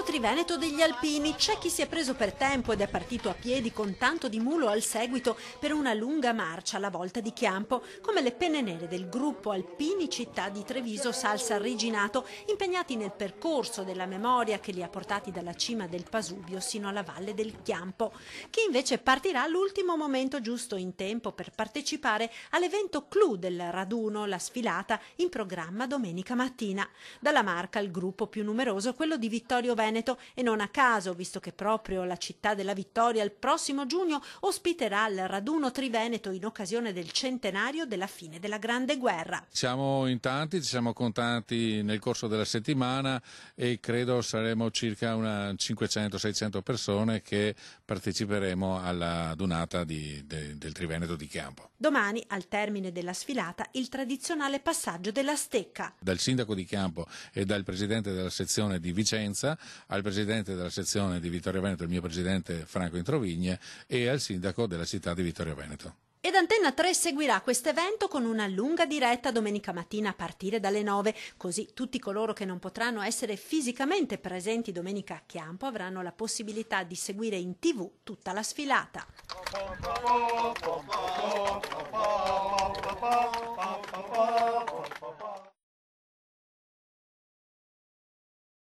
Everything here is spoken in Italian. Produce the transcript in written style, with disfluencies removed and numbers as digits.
Triveneto degli Alpini. C'è chi si è preso per tempo ed è partito a piedi con tanto di mulo al seguito per una lunga marcia alla volta di Chiampo, come le penne nere del gruppo Alpini Città di Treviso Salsa Reginato, impegnati nel percorso della memoria che li ha portati dalla cima del Pasubio sino alla valle del Chiampo. Chi invece partirà all'ultimo momento, giusto in tempo per partecipare all'evento clou del raduno, la sfilata, in programma domenica mattina. Dalla Marca il gruppo più numeroso è quello di Vittorio Veneto, e non a caso, visto che proprio la città della Vittoria il prossimo giugno ospiterà il raduno Triveneto in occasione del centenario della fine della Grande Guerra. Siamo in tanti, ci siamo contati nel corso della settimana e credo saremo circa una 500-600 persone che parteciperemo alla dunata del Triveneto di Chiampo. Domani, al termine della sfilata, il tradizionale passaggio della stecca. Dal sindaco di Chiampo e dal presidente della sezione di Vicenza al presidente della sezione di Vittorio Veneto, il mio presidente Franco Introvigne, e al sindaco della città di Vittorio Veneto. Ed Antenna 3 seguirà questo evento con una lunga diretta domenica mattina a partire dalle 9, così tutti coloro che non potranno essere fisicamente presenti domenica a Chiampo avranno la possibilità di seguire in TV tutta la sfilata.